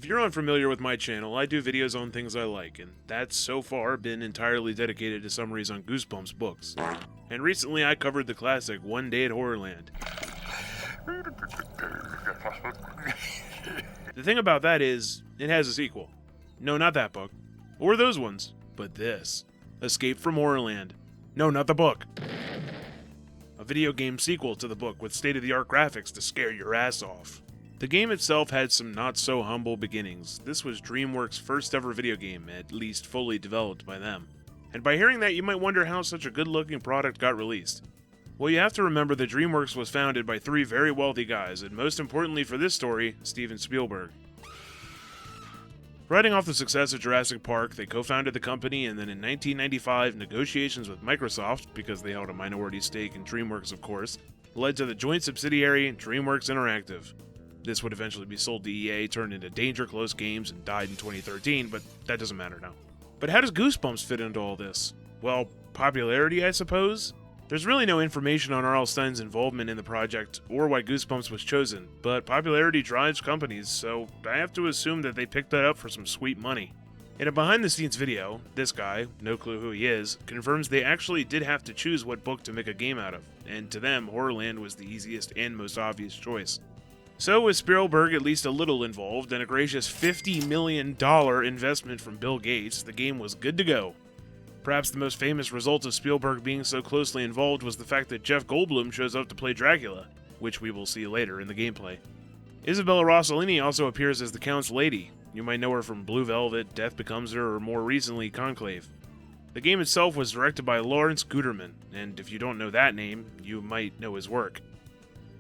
you're unfamiliar with my channel, I do videos on things I like, and that's so far been entirely dedicated to summaries on Goosebumps books. And recently I covered the classic One Day at Horrorland. The thing about that is, it has a sequel. No, not that book. Or those ones. But this. Escape from Horrorland. No, not the book. A video game sequel to the book with state-of-the-art graphics to scare your ass off. The game itself had some not-so-humble beginnings. This was DreamWorks' first ever video game, at least fully developed by them. And by hearing that, you might wonder how such a good-looking product got released. Well, you have to remember that DreamWorks was founded by 3 very wealthy guys, and most importantly for this story, Steven Spielberg. Riding off the success of Jurassic Park, they co-founded the company, and then in 1995, negotiations with Microsoft, because they held a minority stake in DreamWorks of course, led to the joint subsidiary DreamWorks Interactive. This would eventually be sold to EA, turned into Danger Close Games, and died in 2013, but that doesn't matter now. But how does Goosebumps fit into all this? Well, popularity, I suppose? There's really no information on R.L. Stine's involvement in the project, or why Goosebumps was chosen, but popularity drives companies, so I have to assume that they picked that up for some sweet money. In a behind-the-scenes video, this guy, no clue who he is, confirms they actually did have to choose what book to make a game out of, and to them, Horrorland was the easiest and most obvious choice. So with Spielberg at least a little involved, and a gracious $50 million investment from Bill Gates, the game was good to go. Perhaps the most famous result of Spielberg being so closely involved was the fact that Jeff Goldblum shows up to play Dracula, which we will see later in the gameplay. Isabella Rossellini also appears as the Count's lady. You might know her from Blue Velvet, Death Becomes Her, or more recently, Conclave. The game itself was directed by Lawrence Guterman, and if you don't know that name, you might know his work.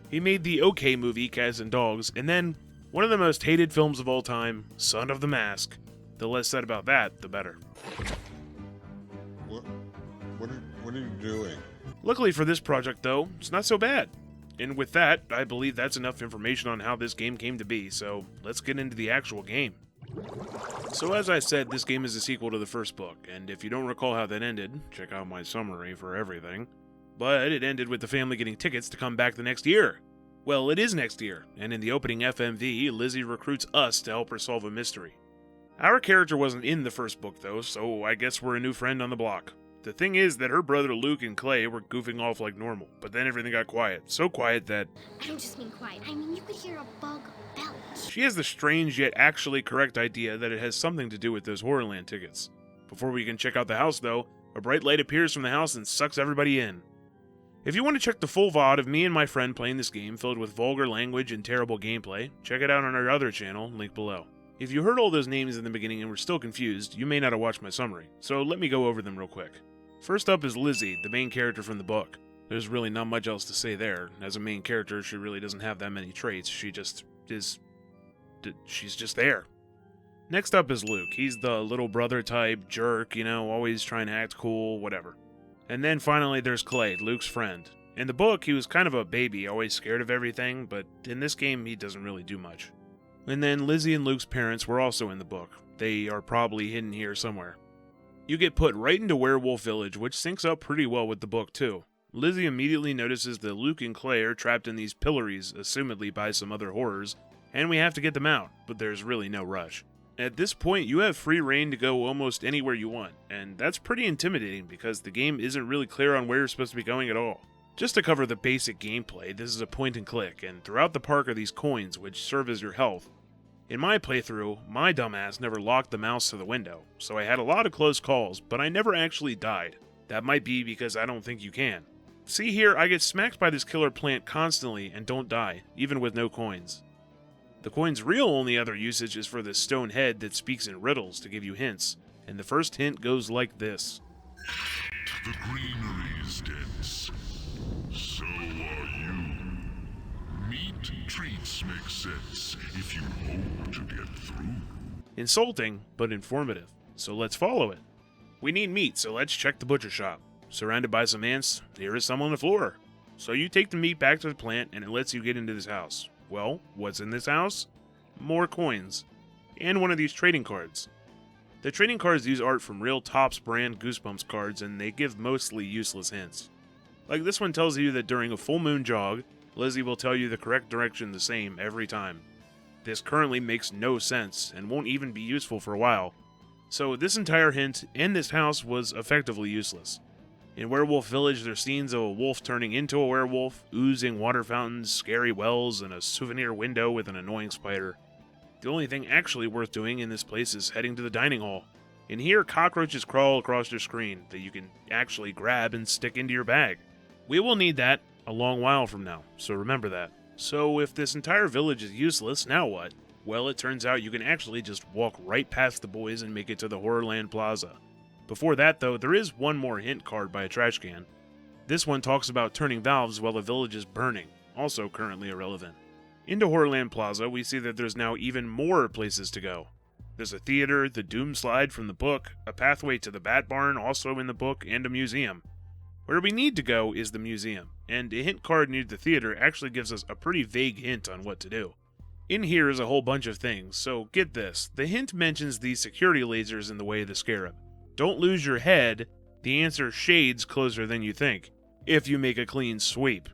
He made the okay movie Cats and Dogs, and then one of the most hated films of all time, Son of the Mask. The less said about that, the better. What are you doing? Luckily for this project, though, it's not so bad. And with that, I believe that's enough information on how this game came to be, so let's get into the actual game. So as I said, this game is a sequel to the first book, and if you don't recall how that ended, check out my summary for everything. But it ended with the family getting tickets to come back the next year. Well, it is next year, and in the opening FMV, Lizzie recruits us to help her solve a mystery. Our character wasn't in the first book though, so I guess we're a new friend on the block. The thing is that her brother Luke and Clay were goofing off like normal, but then everything got quiet. So quiet that... I don't just mean quiet, I mean you could hear a bug belch. She has the strange yet actually correct idea that it has something to do with those Horrorland tickets. Before we can check out the house though, a bright light appears from the house and sucks everybody in. If you want to check the full VOD of me and my friend playing this game filled with vulgar language and terrible gameplay, check it out on our other channel, link below. If you heard all those names in the beginning and were still confused, you may not have watched my summary, so let me go over them real quick. First up is Lizzie, the main character from the book. There's really not much else to say there. As a main character, she really doesn't have that many traits. She just is... she's just there. Next up is Luke. He's the little brother type, jerk, you know, always trying to act cool, whatever. And then finally there's Clay, Luke's friend. In the book, he was kind of a baby, always scared of everything, but in this game, he doesn't really do much. And then Lizzie and Luke's parents were also in the book. They are probably hidden here somewhere. You get put right into Werewolf Village, which syncs up pretty well with the book too. Lizzie immediately notices that Luke and Clay are trapped in these pillories, assumedly by some other horrors, and we have to get them out, but there's really no rush. At this point, you have free reign to go almost anywhere you want, and that's pretty intimidating because the game isn't really clear on where you're supposed to be going at all. Just to cover the basic gameplay, this is a point and click, and throughout the park are these coins which serve as your health. In my playthrough, my dumbass never locked the mouse to the window, so I had a lot of close calls, but I never actually died. That might be because I don't think you can. See here, I get smacked by this killer plant constantly and don't die, even with no coins. The coin's real only other usage is for this stone head that speaks in riddles to give you hints, and the first hint goes like this. The greenery is dense. So are you. Meat treats make sense if you hope to get through. Insulting, but informative, so let's follow it. We need meat, so let's check the butcher shop. Surrounded by some ants, here is some on the floor. So you take the meat back to the plant and it lets you get into this house. Well, what's in this house? More coins. And one of these trading cards. The trading cards use art from real Topps brand Goosebumps cards and they give mostly useless hints. Like this one tells you that during a full moon jog, Lizzie will tell you the correct direction the same every time. This currently makes no sense, and won't even be useful for a while. So this entire hint and this house was effectively useless. In Werewolf Village, there's scenes of a wolf turning into a werewolf, oozing water fountains, scary wells, and a souvenir window with an annoying spider. The only thing actually worth doing in this place is heading to the dining hall. In here, cockroaches crawl across your screen that you can actually grab and stick into your bag. We will need that a long while from now, so remember that. So if this entire village is useless, now what? Well, it turns out you can actually just walk right past the boys and make it to the Horrorland Plaza. Before that, though, there is one more hint card by a trash can. This one talks about turning valves while the village is burning, also currently irrelevant. Into Horrorland Plaza, we see that there's now even more places to go. There's a theater, the Doom Slide from the book, a pathway to the Bat Barn also in the book, and a museum. Where we need to go is the museum, and a hint card near the theater actually gives us a pretty vague hint on what to do. In here is a whole bunch of things, so get this. The hint mentions these security lasers in the way of the scarab. Don't lose your head, the answer shades closer than you think, if you make a clean sweep.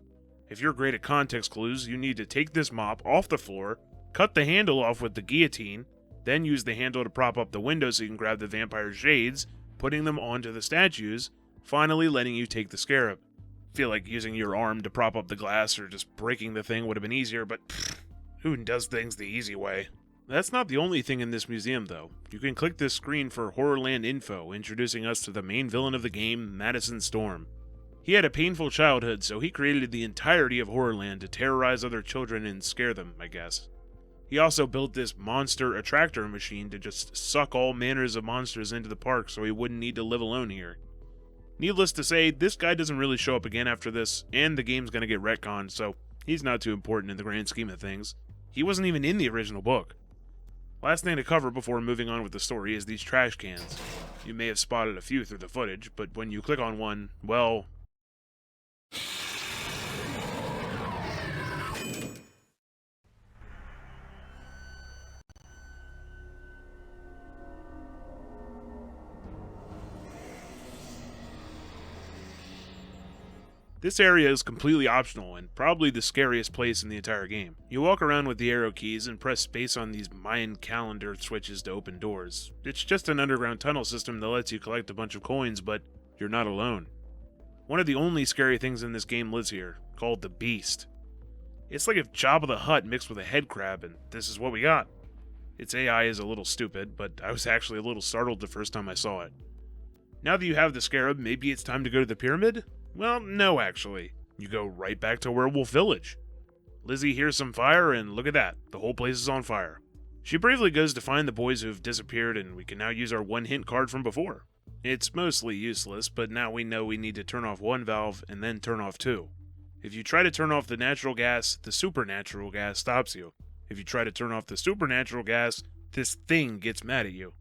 If you're great at context clues, you need to take this mop off the floor, cut the handle off with the guillotine, then use the handle to prop up the window so you can grab the vampire shades, putting them onto the statues, finally letting you take the scarab. Feel like using your arm to prop up the glass or just breaking the thing would have been easier, but who does things the easy way? That's not the only thing in this museum, though. You can click this screen for Horrorland info, introducing us to the main villain of the game, Madison Storm. He had a painful childhood, so he created the entirety of Horrorland to terrorize other children and scare them, I guess. He also built this monster attractor machine to just suck all manners of monsters into the park so he wouldn't need to live alone here. Needless to say, this guy doesn't really show up again after this, and the game's gonna get retconned, so he's not too important in the grand scheme of things. He wasn't even in the original book. Last thing to cover before moving on with the story is these trash cans. You may have spotted a few through the footage, but when you click on one, well... This area is completely optional and probably the scariest place in the entire game. You walk around with the arrow keys and press space on these Mayan calendar switches to open doors. It's just an underground tunnel system that lets you collect a bunch of coins, but you're not alone. One of the only scary things in this game lives here, called the Beast. It's like if Jabba the Hutt mixed with a head crab, and this is what we got. Its AI is a little stupid, but I was actually a little startled the first time I saw it. Now that you have the scarab, maybe it's time to go to the pyramid? Well, no actually. You go right back to Werewolf Village. Lizzie hears some fire, and look at that, the whole place is on fire. She bravely goes to find the boys who have disappeared, and we can now use our one hint card from before. It's mostly useless, but now we know we need to turn off one valve and then turn off two. If you try to turn off the natural gas, the supernatural gas stops you. If you try to turn off the supernatural gas, this thing gets mad at you.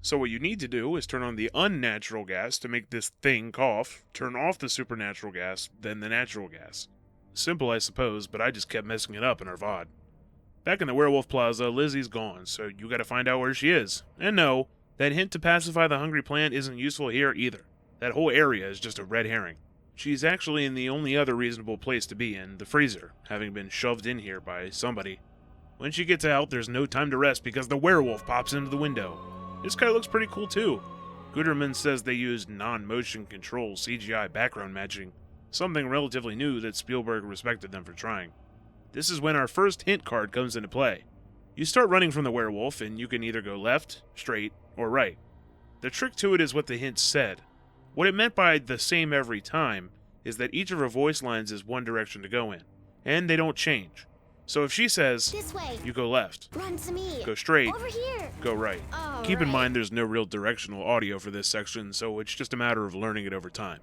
So what you need to do is turn on the unnatural gas to make this thing cough, turn off the supernatural gas, then the natural gas. Simple, I suppose, but I just kept messing it up in our VOD. Back in the Werewolf Plaza, Lizzie's gone, so you gotta find out where she is. And no, that hint to pacify the hungry plant isn't useful here either. That whole area is just a red herring. She's actually in the only other reasonable place to be in, the freezer, having been shoved in here by somebody. When she gets out, there's no time to rest because the werewolf pops into the window. This guy looks pretty cool too. Guterman says they used non-motion control CGI background matching, something relatively new that Spielberg respected them for trying. This is when our first hint card comes into play. You start running from the werewolf and you can either go left, straight, or right. The trick to it is what the hint said. What it meant by the same every time is that each of her voice lines is one direction to go in, and they don't change. So if she says, This way. you go left, Run to me. go straight, Over here. go right. Keep in mind there's no real directional audio for this section, so it's just a matter of learning it over time.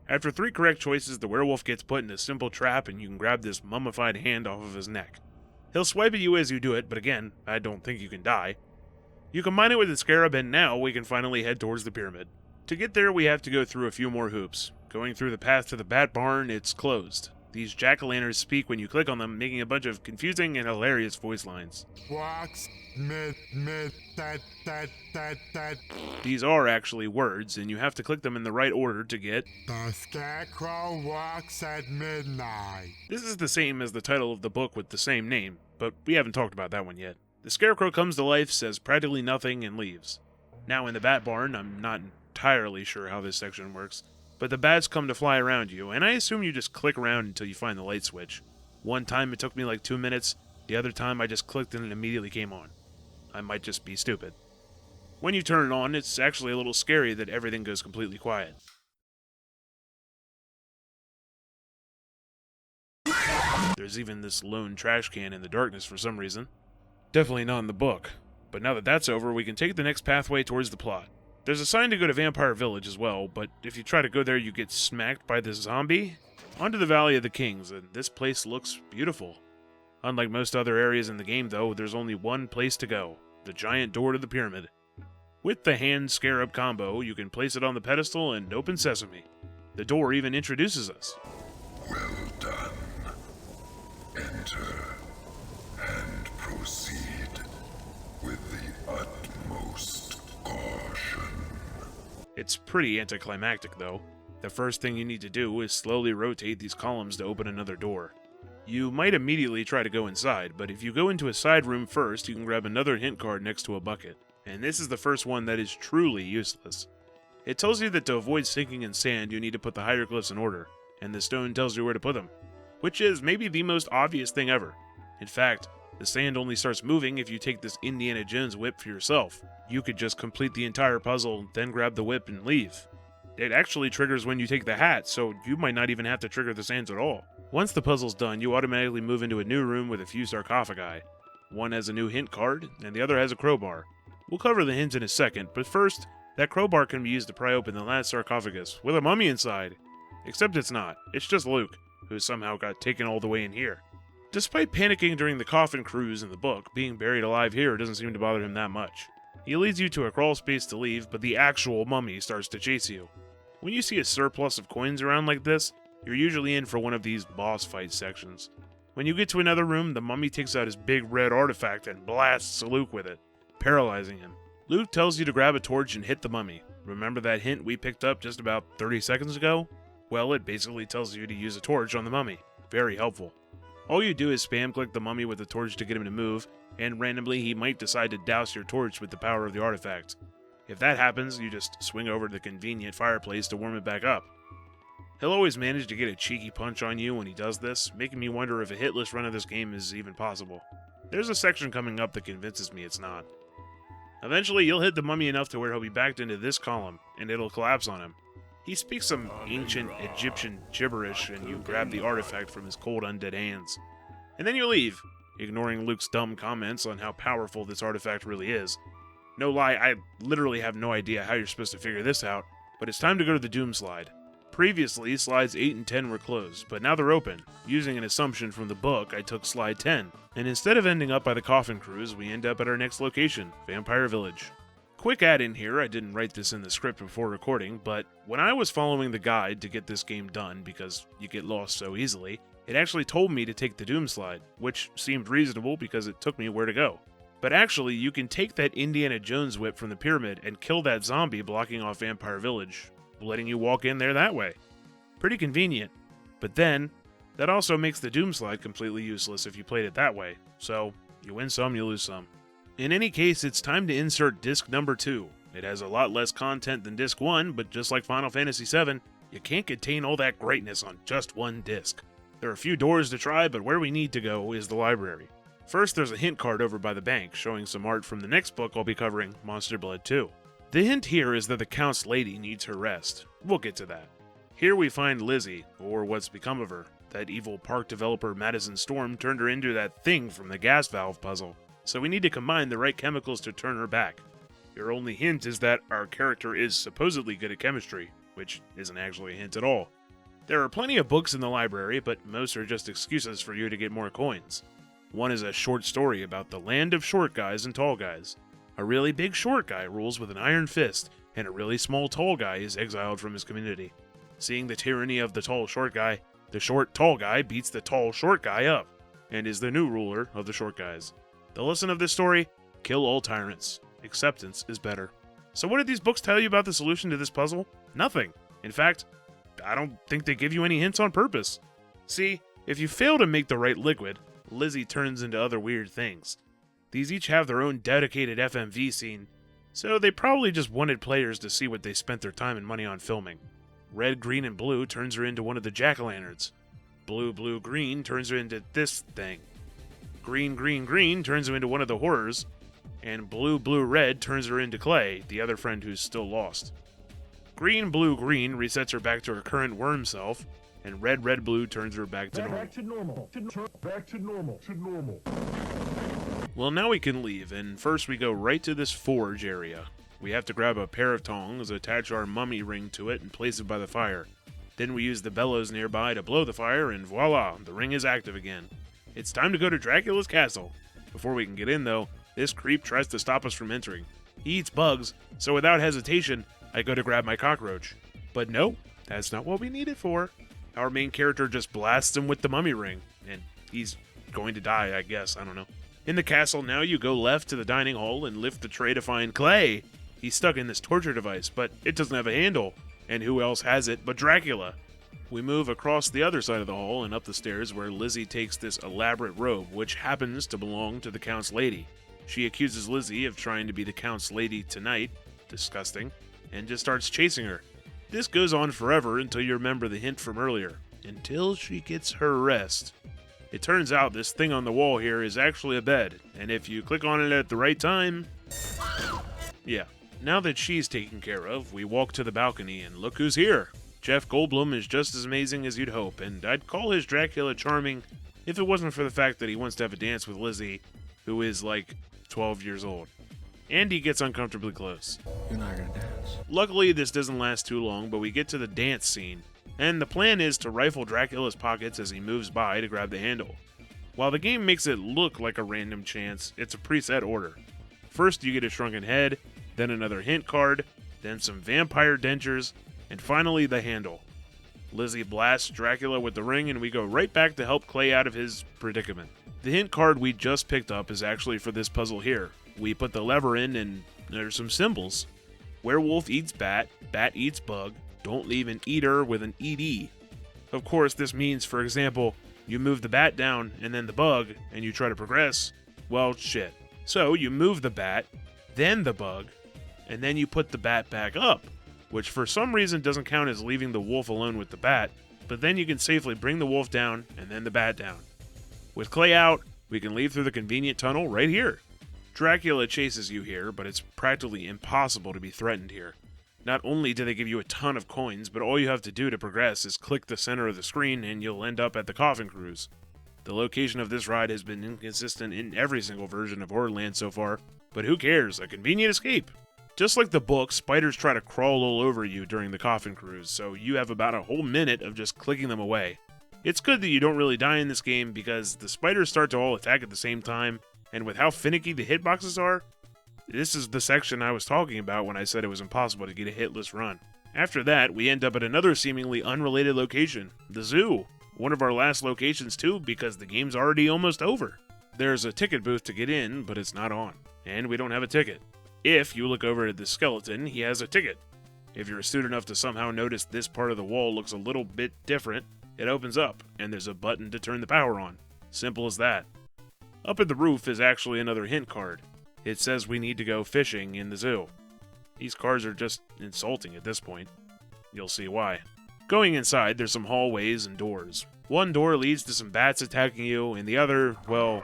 After 3 correct choices, the werewolf gets put in a simple trap and you can grab this mummified hand off of his neck. He'll swipe at you as you do it, but again, I don't think you can die. You combine it with the scarab and now we can finally head towards the pyramid. To get there, we have to go through a few more hoops. Going through the path to the Bat Barn, it's closed. These jack-o'-lanterns speak when you click on them, making a bunch of confusing and hilarious voice lines. Walks, that. These are actually words, and you have to click them in the right order to get... The Scarecrow walks at midnight. This is the same as the title of the book with the same name, but we haven't talked about that one yet. The Scarecrow comes to life, says practically nothing, and leaves. Now in the Bat Barn, I'm not entirely sure how this section works, but the bats come to fly around you, and I assume you just click around until you find the light switch. One time it took me like 2 minutes, the other time I just clicked and it immediately came on. I might just be stupid. When you turn it on, it's actually a little scary that everything goes completely quiet. There's even this lone trash can in the darkness for some reason. Definitely not in the book. But now that that's over, we can take the next pathway towards the plot. There's a sign to go to Vampire Village as well, but if you try to go there, you get smacked by this zombie. Onto the Valley of the Kings, and this place looks beautiful. Unlike most other areas in the game, though, there's only one place to go, the giant door to the pyramid. With the hand scarab combo, you can place it on the pedestal and open sesame. The door even introduces us. Well done. Enter and proceed with the utmost caution. It's pretty anticlimactic, though. The first thing you need to do is slowly rotate these columns to open another door. You might immediately try to go inside, but if you go into a side room first, you can grab another hint card next to a bucket. And this is the first one that is truly useless. It tells you that to avoid sinking in sand, you need to put the hieroglyphs in order, and the stone tells you where to put them, which is maybe the most obvious thing ever. In fact, the sand only starts moving if you take this Indiana Jones whip for yourself. You could just complete the entire puzzle, then grab the whip and leave. It actually triggers when you take the hat, so you might not even have to trigger the sands at all. Once the puzzle's done, you automatically move into a new room with a few sarcophagi. One has a new hint card, and the other has a crowbar. We'll cover the hint in a second, but first, that crowbar can be used to pry open the last sarcophagus, with a mummy inside. Except it's not. It's just Luke, who somehow got taken all the way in here. Despite panicking during the coffin cruise in the book, being buried alive here doesn't seem to bother him that much. He leads you to a crawl space to leave, but the actual mummy starts to chase you. When you see a surplus of coins around like this, you're usually in for one of these boss fight sections. When you get to another room, the mummy takes out his big red artifact and blasts Luke with it, paralyzing him. Luke tells you to grab a torch and hit the mummy. Remember that hint we picked up just about 30 seconds ago? Well, it basically tells you to use a torch on the mummy. Very helpful. All you do is spam click the mummy with the torch to get him to move, and randomly he might decide to douse your torch with the power of the artifact. If that happens, you just swing over to the convenient fireplace to warm it back up. He'll always manage to get a cheeky punch on you when he does this, making me wonder if a hitless run of this game is even possible. There's a section coming up that convinces me it's not. Eventually, you'll hit the mummy enough to where he'll be backed into this column, and it'll collapse on him. He speaks some ancient Egyptian gibberish, and you grab the artifact from his cold undead hands. And then you leave, ignoring Luke's dumb comments on how powerful this artifact really is. No lie, I literally have no idea how you're supposed to figure this out, but it's time to go to the Doom Slide. Previously, slides 8 and 10 were closed, but now they're open. Using an assumption from the book, I took slide 10, and instead of ending up by the coffin cruise, we end up at our next location, Vampire Village. Quick add in here, I didn't write this in the script before recording, but when I was following the guide to get this game done, because you get lost so easily, it actually told me to take the Doom Slide, which seemed reasonable because it took me where to go. But actually, you can take that Indiana Jones whip from the pyramid and kill that zombie blocking off Vampire Village, letting you walk in there that way. Pretty convenient. But then, that also makes the Doom Slide completely useless if you played it that way, so you win some, you lose some. In any case, it's time to insert disc number 2. It has a lot less content than disc 1, but just like Final Fantasy VII, you can't contain all that greatness on just one disc. There are a few doors to try, but where we need to go is the library. First, there's a hint card over by the bank, showing some art from the next book I'll be covering, Monster Blood 2. The hint here is that the Count's lady needs her rest. We'll get to that. Here we find Lizzie, or what's become of her. That evil park developer Madison Storm turned her into that thing from the gas valve puzzle, so we need to combine the right chemicals to turn her back. Your only hint is that our character is supposedly good at chemistry, which isn't actually a hint at all. There are plenty of books in the library, but most are just excuses for you to get more coins. One is a short story about the land of short guys and tall guys. A really big short guy rules with an iron fist, and a really small tall guy is exiled from his community. Seeing the tyranny of the tall short guy, the short tall guy beats the tall short guy up, and is the new ruler of the short guys. The lesson of this story: kill all tyrants. Acceptance is better. So what did these books tell you about the solution to this puzzle? Nothing. In fact, I don't think they give you any hints on purpose. See, if you fail to make the right liquid, Lizzie turns into other weird things. These each have their own dedicated FMV scene, so they probably just wanted players to see what they spent their time and money on filming. Red, green, and blue turns her into one of the jack-o'-lanterns. Blue, blue, green turns her into this thing. Green, green, green turns her into one of the horrors. And blue, blue, red turns her into Clay, the other friend who's still lost. Green, blue, green resets her back to her current worm self, and red, red, blue turns her back to normal. Back to normal. Well, now we can leave, and first we go right to this forge area. We have to grab a pair of tongs, attach our mummy ring to it, and place it by the fire. Then we use the bellows nearby to blow the fire, and voila, the ring is active again. It's time to go to Dracula's castle. Before we can get in, though, this creep tries to stop us from entering. He eats bugs, so without hesitation, I go to grab my cockroach. But no, that's not what we need it for. Our main character just blasts him with the mummy ring, and he's going to die, I guess, I don't know. In the castle now, you go left to the dining hall and lift the tray to find Clay. He's stuck in this torture device, but it doesn't have a handle, and who else has it but Dracula? We move across the other side of the hall and up the stairs where Lizzie takes this elaborate robe, which happens to belong to the Count's lady. She accuses Lizzie of trying to be the Count's lady tonight, disgusting, and just starts chasing her. This goes on forever until you remember the hint from earlier, until she gets her rest. It turns out this thing on the wall here is actually a bed, and if you click on it at the right time... Yeah. Now that she's taken care of, we walk to the balcony and look who's here. Jeff Goldblum is just as amazing as you'd hope, and I'd call his Dracula charming if it wasn't for the fact that he wants to have a dance with Lizzie, who is like 12 years old. And he gets uncomfortably close. You're not gonna dance. Luckily, this doesn't last too long, but we get to the dance scene, and the plan is to rifle Dracula's pockets as he moves by to grab the handle. While the game makes it look like a random chance, it's a preset order. First, you get a shrunken head, then another hint card, then some vampire dentures, and finally the handle. Lizzie blasts Dracula with the ring, and we go right back to help Clay out of his predicament. The hint card we just picked up is actually for this puzzle here. We put the lever in, and there's some symbols. Werewolf eats bat, bat eats bug, don't leave an eater with an ED. Of course, this means, for example, you move the bat down and then the bug, and you try to progress. Well, shit. So you move the bat, then the bug, and then you put the bat back up, which for some reason doesn't count as leaving the wolf alone with the bat, but then you can safely bring the wolf down and then the bat down. With Clay out, we can leave through the convenient tunnel right here. Dracula chases you here, but it's practically impossible to be threatened here. Not only do they give you a ton of coins, but all you have to do to progress is click the center of the screen and you'll end up at the Coffin Cruise. The location of this ride has been inconsistent in every single version of Horrorland so far, but who cares, a convenient escape. Just like the book, spiders try to crawl all over you during the Coffin Cruise, so you have about a whole minute of just clicking them away. It's good that you don't really die in this game because the spiders start to all attack at the same time, and with how finicky the hitboxes are, this is the section I was talking about when I said it was impossible to get a hitless run. After that, we end up at another seemingly unrelated location, the zoo. One of our last locations too, because the game's already almost over. There's a ticket booth to get in, but it's not on, and we don't have a ticket. If you look over at the skeleton, he has a ticket. If you're astute enough to somehow notice this part of the wall looks a little bit different, it opens up, and there's a button to turn the power on. Simple as that. Up at the roof is actually another hint card. It says we need to go fishing in the zoo. These cards are just insulting at this point. You'll see why. Going inside, there's some hallways and doors. One door leads to some bats attacking you, and the other, well...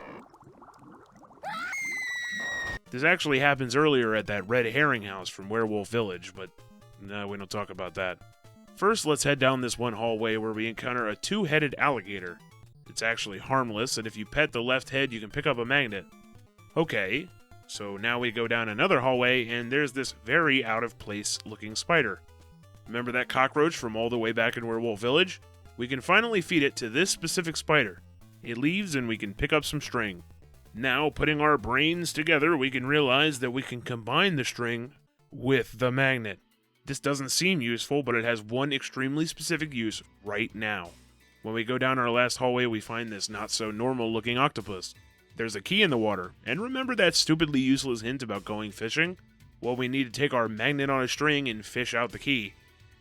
This actually happens earlier at that red herring house from Werewolf Village, but no, we don't talk about that. First, let's head down this one hallway where we encounter a two-headed alligator. It's actually harmless, and if you pet the left head, you can pick up a magnet. Okay, so now we go down another hallway, and there's this very out-of-place looking spider. Remember that cockroach from all the way back in Werewolf Village? We can finally feed it to this specific spider. It leaves, and we can pick up some string. Now, putting our brains together, we can realize that we can combine the string with the magnet. This doesn't seem useful, but it has one extremely specific use right now. When we go down our last hallway, we find this not-so-normal-looking octopus. There's a key in the water, and remember that stupidly useless hint about going fishing? Well, we need to take our magnet on a string and fish out the key.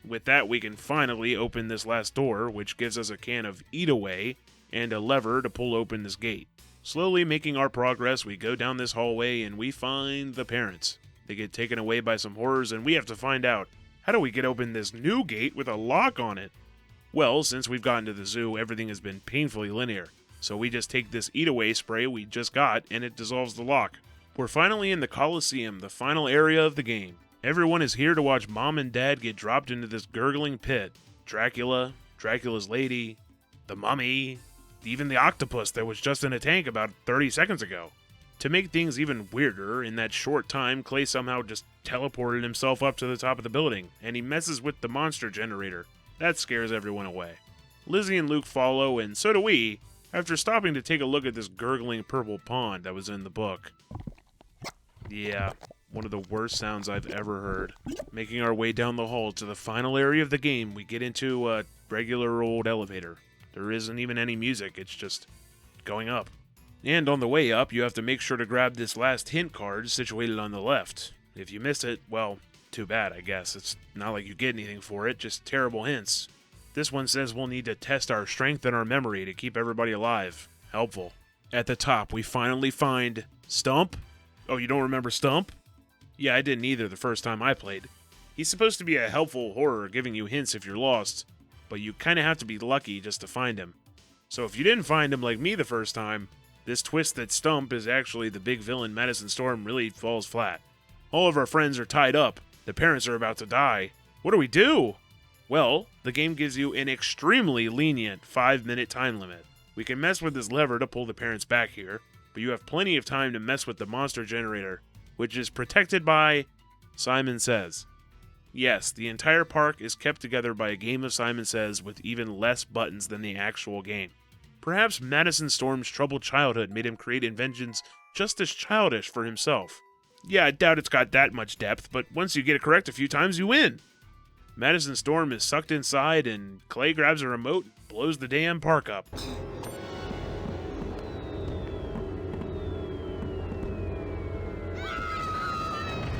With that, we can finally open this last door, which gives us a can of Eat Away and a lever to pull open this gate. Slowly making our progress, we go down this hallway and we find the parents. They get taken away by some horrors and we have to find out, how do we get open this new gate with a lock on it? Well, since we've gotten to the zoo, everything has been painfully linear. So we just take this eat-away spray we just got and it dissolves the lock. We're finally in the Coliseum, the final area of the game. Everyone is here to watch Mom and Dad get dropped into this gurgling pit. Dracula, Dracula's lady, the mummy, even the octopus that was just in a tank about 30 seconds ago. To make things even weirder, in that short time, Clay somehow just teleported himself up to the top of the building, and he messes with the monster generator. That scares everyone away. Lizzie and Luke follow, and so do we, after stopping to take a look at this gurgling purple pond that was in the book. Yeah, one of the worst sounds I've ever heard. Making our way down the hall to the final area of the game, we get into a regular old elevator. There isn't even any music, it's just going up. And on the way up, you have to make sure to grab this last hint card situated on the left. If you miss it, well, too bad, I guess. It's not like you get anything for it, just terrible hints. This one says we'll need to test our strength and our memory to keep everybody alive. Helpful. At the top, we finally find Stump. Oh, you don't remember Stump? Yeah, I didn't either the first time I played. He's supposed to be a helpful horror, giving you hints if you're lost, but you kinda have to be lucky just to find him. So if you didn't find him like me the first time, this twist that Stump is actually the big villain Madison Storm really falls flat. All of our friends are tied up. The parents are about to die. What do we do? Well, the game gives you an extremely lenient 5-minute time limit. We can mess with this lever to pull the parents back here, but you have plenty of time to mess with the monster generator, which is protected by Simon Says. Yes, the entire park is kept together by a game of Simon Says with even less buttons than the actual game. Perhaps Madison Storm's troubled childhood made him create inventions just as childish for himself. Yeah, I doubt it's got that much depth, but once you get it correct a few times, you win. Madison Storm is sucked inside, and Clay grabs a remote and blows the damn park up.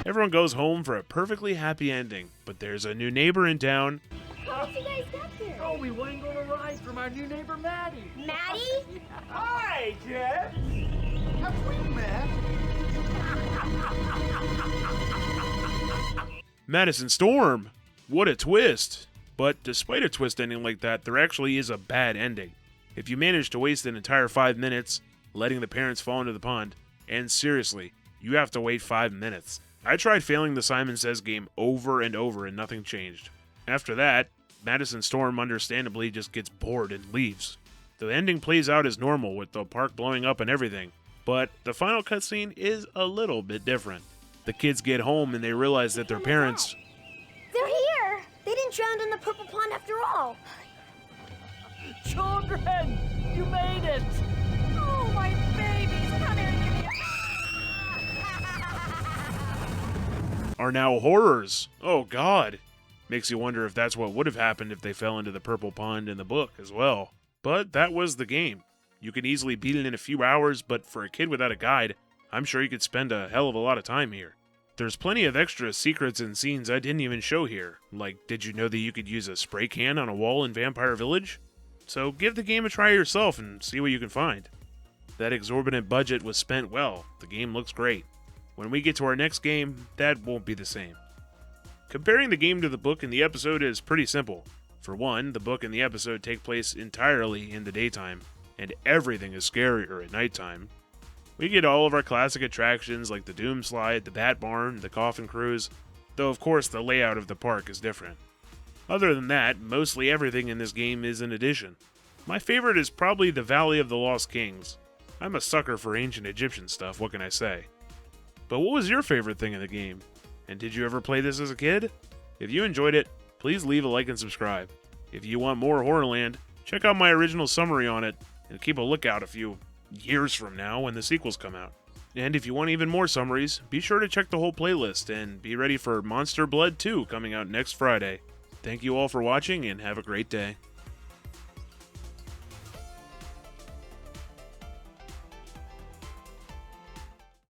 Everyone goes home for a perfectly happy ending, but there's a new neighbor in town. How did you guys get here? Oh, we went and got a ride from our new neighbor, Maddie. Maddie? Hi, Jeff. Have we met? Madison Storm! What a twist! But despite a twist ending like that, there actually is a bad ending. If you manage to waste an entire 5 minutes, letting the parents fall into the pond, and seriously, you have to wait 5 minutes. I tried failing the Simon Says game over and over and nothing changed. After that, Madison Storm understandably just gets bored and leaves. The ending plays out as normal with the park blowing up and everything, but the final cutscene is a little bit different. The kids get home and they realize that their parents... They're here! They didn't drown in the purple pond after all! Children, you made it. Oh, my babies! Come here and give me are now horrors. Oh god. Makes you wonder if that's what would have happened if they fell into the purple pond in the book as well. But that was the game. You could easily beat it in a few hours, but for a kid without a guide, I'm sure you could spend a hell of a lot of time here. There's plenty of extra secrets and scenes I didn't even show here, like did you know that you could use a spray can on a wall in Vampire Village? So give the game a try yourself and see what you can find. That exorbitant budget was spent well, the game looks great. When we get to our next game, that won't be the same. Comparing the game to the book and the episode is pretty simple. For one, the book and the episode take place entirely in the daytime, and everything is scarier at nighttime. We get all of our classic attractions like the Doom Slide, the Bat Barn, the Coffin Cruise, though of course the layout of the park is different. Other than that, mostly everything in this game is an addition. My favorite is probably the Valley of the Lost Kings. I'm a sucker for ancient Egyptian stuff, what can I say? But what was your favorite thing in the game? And did you ever play this as a kid? If you enjoyed it, please leave a like and subscribe. If you want more Horrorland, check out my original summary on it, and keep a lookout a few years from now when the sequels come out. And if you want even more summaries, be sure to check the whole playlist, and be ready for Monster Blood 2 coming out next Friday. Thank you all for watching, and have a great day.